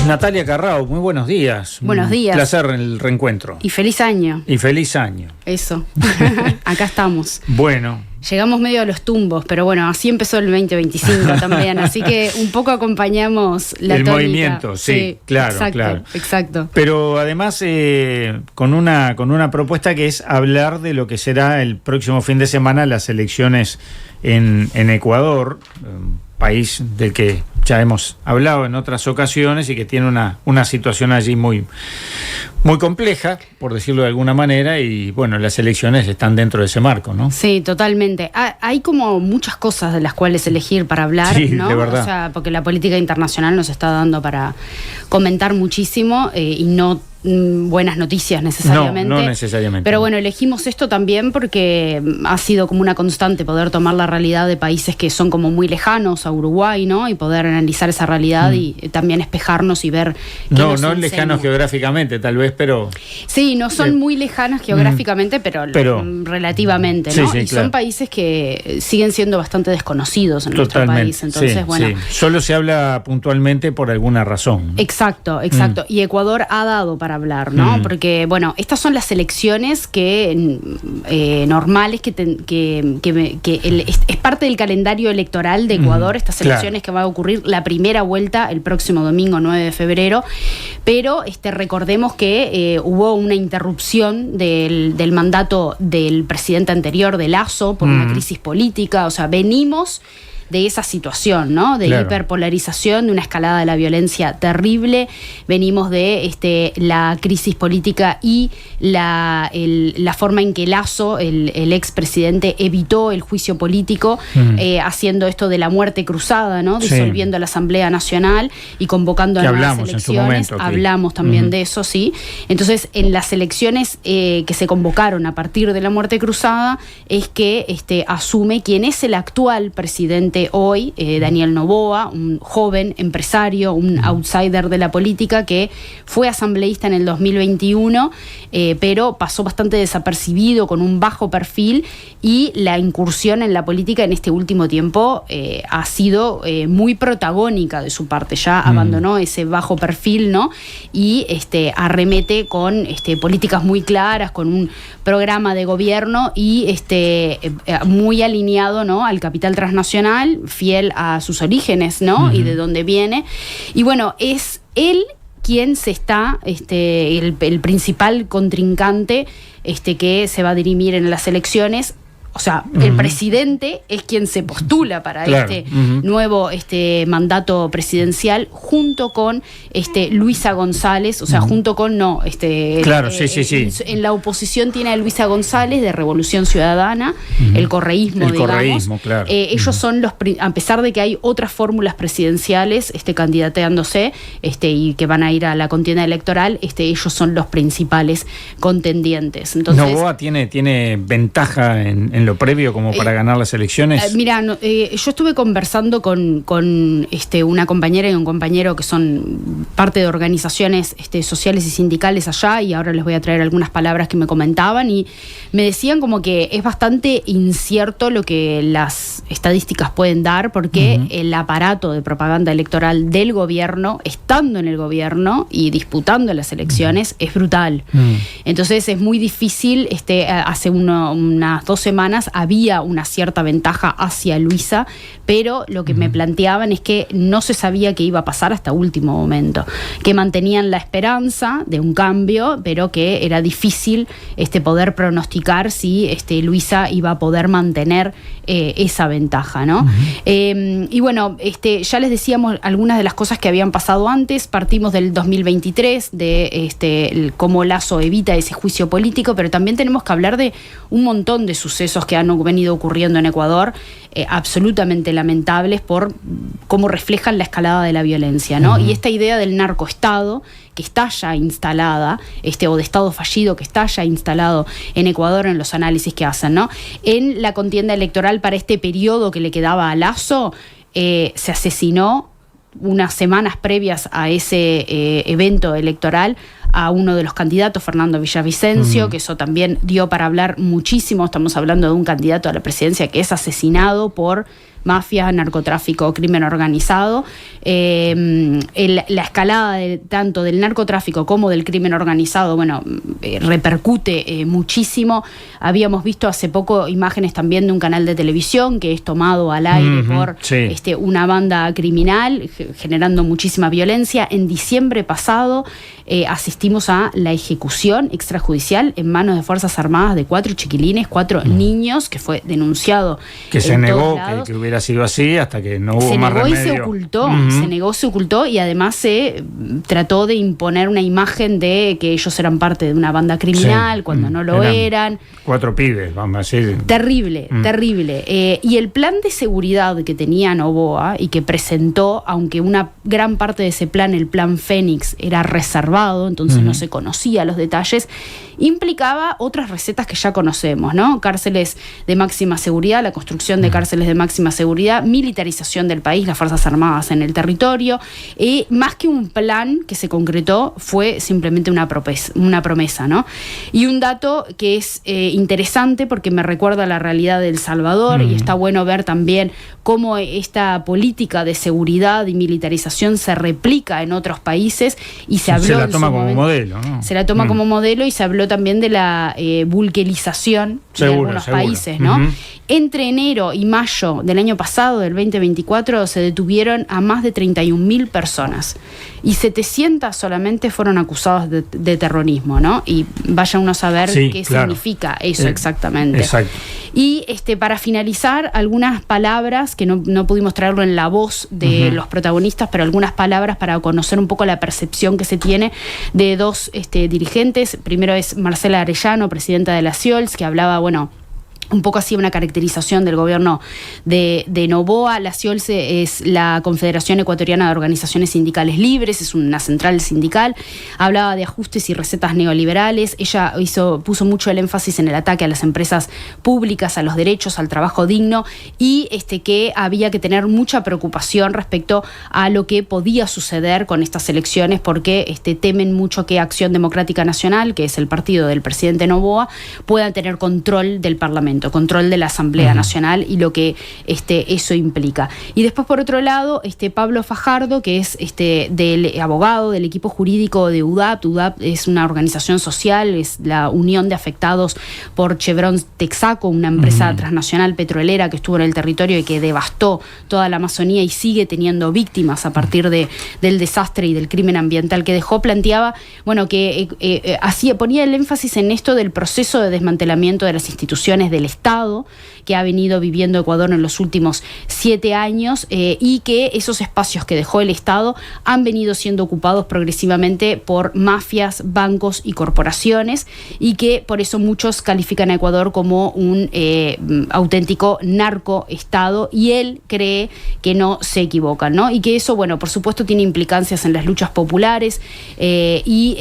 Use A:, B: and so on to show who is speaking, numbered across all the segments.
A: Natalia Carrao, muy buenos días.
B: Buenos días.
A: Un placer el reencuentro.
B: Y feliz año.
A: Y feliz año.
B: Eso. Acá estamos.
A: Bueno.
B: Llegamos medio a los tumbos, pero bueno, así empezó el 2025 también, así que un poco acompañamos la tónica.
A: Movimiento, sí, claro,
B: exacto,
A: claro.
B: Exacto.
A: Pero además con una propuesta que es hablar de lo que será el próximo fin de semana las elecciones en Ecuador, país del que ya hemos hablado en otras ocasiones y que tiene una situación allí muy compleja, por decirlo de alguna manera, y bueno, las elecciones están dentro de ese marco, ¿no?
B: Sí, totalmente. Hay como muchas cosas de las cuales elegir para hablar,
A: sí,
B: ¿no?
A: De verdad.
B: O sea, porque la política internacional nos está dando para comentar muchísimo y no buenas noticias necesariamente.
A: No necesariamente.
B: Pero bueno, elegimos esto también porque ha sido como una constante poder tomar la realidad de países que son como muy lejanos a Uruguay, ¿no? Y poder analizar esa realidad y también espejarnos y ver qué nos
A: no
B: enseña.
A: Lejanos geográficamente, tal vez, pero...
B: Sí, no son muy lejanas geográficamente, pero relativamente, ¿no?
A: Sí,
B: y son países que siguen siendo bastante desconocidos en nuestro país. Entonces,
A: sí,
B: bueno.
A: Sí. Solo se habla puntualmente por alguna razón, ¿no?
B: Exacto. Y Ecuador ha dado para hablar, ¿no? Porque, bueno, estas son las elecciones que normales, es parte del calendario electoral de Ecuador, estas elecciones que va a ocurrir la primera vuelta el próximo domingo 9 de febrero, pero recordemos que hubo una interrupción del mandato del presidente anterior, de Lasso, por una crisis política, o sea, venimos de esa situación, ¿no? De hiperpolarización, de una escalada de la violencia terrible. Venimos de la crisis política y la forma en que Lasso, el expresidente, evitó el juicio político, haciendo esto de la muerte cruzada, ¿no? Disolviendo la Asamblea Nacional y convocando a nuevas elecciones. Hablamos también de eso, sí. Entonces, en las elecciones que se convocaron a partir de la muerte cruzada, es que asume quien es el actual presidente hoy, Daniel Noboa, un joven empresario, un outsider de la política que fue asambleísta en el 2021, pero pasó bastante desapercibido, con un bajo perfil, y la incursión en la política en este último tiempo ha sido muy protagónica de su parte. Ya abandonó ese bajo perfil, ¿no? Y arremete con políticas muy claras, con un programa de gobierno y muy alineado, ¿no?, al capital transnacional, fiel a sus orígenes, ¿no? Y de dónde viene. Y bueno, es él quien se está, el principal contrincante que se va a dirimir en las elecciones. O sea, el presidente es quien se postula para nuevo mandato presidencial, junto con Luisa González, o sea, junto con en la oposición tiene a Luisa González de Revolución Ciudadana, el correísmo, digamos.
A: Claro.
B: Ellos son a pesar de que hay otras fórmulas presidenciales candidateándose y que van a ir a la contienda electoral, ellos son los principales contendientes. Entonces,
A: Noboa tiene ventaja en lo previo como para ganar las elecciones.
B: Mira, yo estuve conversando con una compañera y un compañero que son parte de organizaciones sociales y sindicales allá, y ahora les voy a traer algunas palabras que me comentaban, y me decían como que es bastante incierto lo que las estadísticas pueden dar, porque el aparato de propaganda electoral del gobierno, estando en el gobierno y disputando las elecciones, es brutal. Entonces es muy difícil. Hace unas 2 semanas había una cierta ventaja hacia Luisa, pero lo que me planteaban es que no se sabía qué iba a pasar hasta último momento, que mantenían la esperanza de un cambio, pero que era difícil poder pronosticar si Luisa iba a poder mantener esa ventaja, ¿no? Y bueno, ya les decíamos algunas de las cosas que habían pasado antes. Partimos del 2023, de cómo Lasso evita ese juicio político, pero también tenemos que hablar de un montón de sucesos que han venido ocurriendo en Ecuador, absolutamente lamentables por cómo reflejan la escalada de la violencia, ¿no? Y esta idea del narcoestado que está ya instalada, o de estado fallido que está ya instalado en Ecuador, en los análisis que hacen, ¿no? En la contienda electoral para este periodo que le quedaba a Lasso, se asesinó unas semanas previas a ese evento electoral a uno de los candidatos, Fernando Villavicencio, que eso también dio para hablar muchísimo. Estamos hablando de un candidato a la presidencia que es asesinado por mafia, narcotráfico, crimen organizado. La escalada tanto del narcotráfico como del crimen organizado, repercute muchísimo. Habíamos visto hace poco imágenes también de un canal de televisión que es tomado al aire por una banda criminal, generando muchísima violencia. En diciembre pasado asistimos a la ejecución extrajudicial en manos de Fuerzas Armadas de 4 chiquilines, 4 niños, que fue denunciado.
A: Que se negó que hubiera sido así hasta que no hubo más remedio.
B: Se negó y se ocultó, y además se trató de imponer una imagen de que ellos eran parte de una banda criminal cuando no lo eran.
A: 4 pibes, vamos a decir.
B: Terrible. Y el plan de seguridad que tenía Noboa y que presentó, aunque una gran parte de ese plan, el plan Fénix, era reservado, entonces no se conocía los detalles, implicaba otras recetas que ya conocemos, ¿no? Cárceles de máxima seguridad, la construcción de cárceles de máxima seguridad, militarización del país, las Fuerzas Armadas en el territorio. Más que un plan que se concretó, fue simplemente una promesa, ¿no? Y un dato que es interesante porque me recuerda a la realidad de El Salvador, y está bueno ver también cómo esta política de seguridad y militarización se replica en otros países, y se la toma como modelo, ¿no? Se la toma como modelo, y se habló también de la bulquerización de algunos países, ¿no? Entre enero y mayo del año pasado, del 2024, se detuvieron a más de 31.000 personas y 700 solamente fueron acusados de terrorismo, ¿no? Y vaya uno a saber qué significa eso exactamente.
A: Exacto.
B: Y para finalizar, algunas palabras que no pudimos traerlo en la voz de los protagonistas, pero algunas palabras para conocer un poco la percepción que se tiene de 2 dirigentes. Primero es Marcela Arellano, presidenta de la CIOLS, que hablaba, un poco así una caracterización del gobierno de Noboa. La CIOLS es la Confederación Ecuatoriana de Organizaciones Sindicales Libres, es una central sindical. Hablaba de ajustes y recetas neoliberales. Ella puso mucho el énfasis en el ataque a las empresas públicas, a los derechos, al trabajo digno, y que había que tener mucha preocupación respecto a lo que podía suceder con estas elecciones, porque temen mucho que Acción Democrática Nacional, que es el partido del presidente Noboa, pueda tener control del Parlamento, control de la Asamblea Nacional, y lo que eso implica. Y después, por otro lado, Pablo Fajardo, que es del abogado del equipo jurídico de UDAP. UDAP es una organización social, es la unión de afectados por Chevron Texaco, una empresa transnacional petrolera que estuvo en el territorio y que devastó toda la Amazonía y sigue teniendo víctimas a partir del desastre y del crimen ambiental que dejó. Planteaba, que ponía el énfasis en esto del proceso de desmantelamiento de las instituciones del Estado que ha venido viviendo Ecuador en los últimos 7 años, y que esos espacios que dejó el Estado han venido siendo ocupados progresivamente por mafias, bancos y corporaciones, y que por eso muchos califican a Ecuador como un auténtico narcoestado, y él cree que no se equivocan, ¿no? Y que eso, por supuesto, tiene implicancias en las luchas populares, y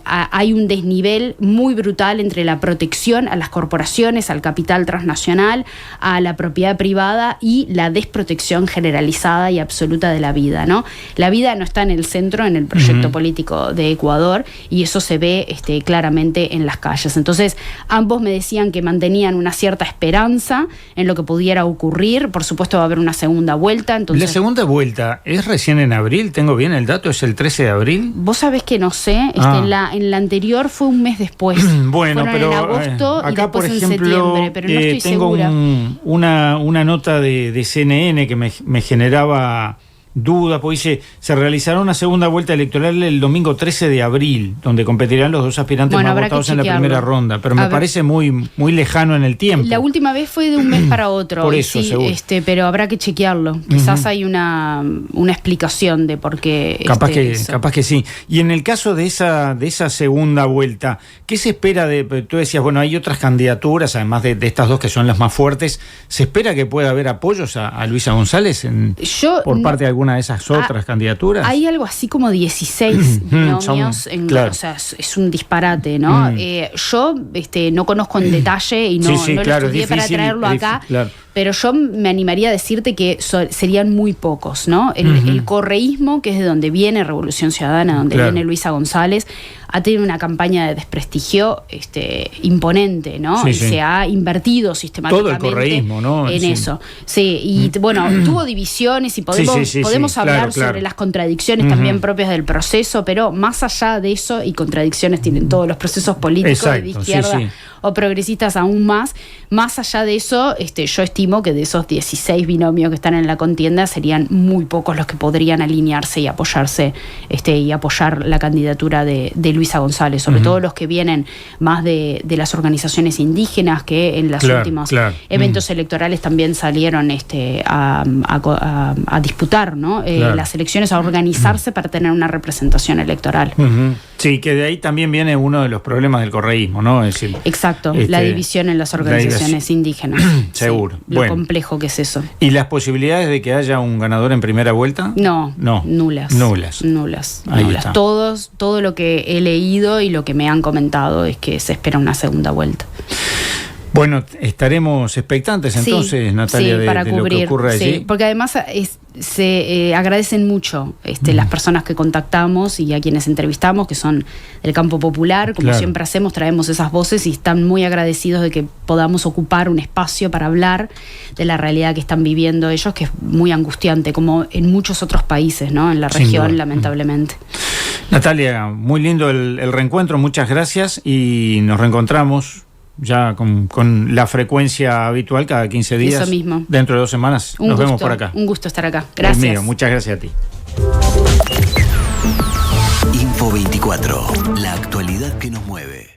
B: hay un desnivel muy brutal entre la protección a las corporaciones, al capital transnacional, a la propiedad privada, y la desprotección generalizada y absoluta de la vida, ¿no? La vida no está en el centro en el proyecto político de Ecuador, y eso se ve claramente en las calles. Entonces, ambos me decían que mantenían una cierta esperanza en lo que pudiera ocurrir. Por supuesto, va a haber una segunda vuelta. Entonces,
A: ¿la segunda vuelta es recién en abril? ¿Tengo bien el dato? ¿Es el 13 de abril?
B: Vos sabés que no sé. En la anterior fue un mes después.
A: Bueno, pero
B: en agosto
A: acá,
B: y después
A: por ejemplo,
B: en septiembre, pero no estoy
A: tengo
B: segura.
A: Una nota de CNN que me generaba duda, porque dice: se realizará una segunda vuelta electoral el domingo 13 de abril, donde competirán los 2 aspirantes más votados en la primera ronda, pero me parece muy lejano en el tiempo.
B: La última vez fue de un mes para otro.
A: Por eso, seguro.
B: Pero habrá que chequearlo. Quizás hay una explicación de por qué.
A: Capaz que sí. Y en el caso de esa segunda vuelta, ¿qué se espera tú decías, hay otras candidaturas, además de estas 2 que son las más fuertes? ¿Se espera que pueda haber apoyos a Luisa González por parte de alguna de esas otras candidaturas?
B: Hay algo así como 16 binomios, o sea, es un disparate, ¿no? Yo no conozco en detalle y no lo estudié para traerlo acá, pero yo me animaría a decirte que serían muy pocos, ¿no? El correísmo, que es de donde viene Revolución Ciudadana, donde viene Luisa González, ha tenido una campaña de desprestigio imponente, ¿no? Y se ha invertido sistemáticamente
A: todo el correísmo, ¿no?
B: en eso. Sí, y bueno, tuvo divisiones y podemos hablar sobre las contradicciones también propias del proceso, pero más allá de eso, y contradicciones tienen todos los procesos políticos, de izquierda o progresistas aún más allá de eso, yo estimo que de esos 16 binomios que están en la contienda serían muy pocos los que podrían alinearse y apoyarse y apoyar la candidatura de Luisa González, sobre todo los que vienen más de las organizaciones indígenas, que en los últimos eventos electorales también salieron a disputar, ¿no? Las elecciones, a organizarse para tener una representación electoral.
A: Sí, que de ahí también viene uno de los problemas del correísmo, ¿no? Es decir,
B: exacto, la división en las organizaciones indígenas.
A: Seguro.
B: Lo complejo que es eso.
A: ¿Y las posibilidades de que haya un ganador en primera vuelta?
B: No. Nulas.
A: Ahí está.
B: Todo lo que he leído y lo que me han comentado es que se espera una segunda vuelta.
A: Bueno, estaremos expectantes entonces, Natalia, de lo que ocurre allí.
B: Sí, porque además se agradecen mucho las personas que contactamos y a quienes entrevistamos, que son del campo popular, como siempre hacemos, traemos esas voces y están muy agradecidos de que podamos ocupar un espacio para hablar de la realidad que están viviendo ellos, que es muy angustiante, como en muchos otros países, ¿no? En la región, lamentablemente.
A: Natalia, muy lindo el reencuentro, muchas gracias y nos reencontramos ya con la frecuencia habitual cada 15 días.
B: Eso mismo.
A: Dentro de 2 semanas nos vemos por acá.
B: Un gusto estar acá. Gracias.
A: Mío, muchas gracias a ti.
C: Info 24, la actualidad que nos mueve.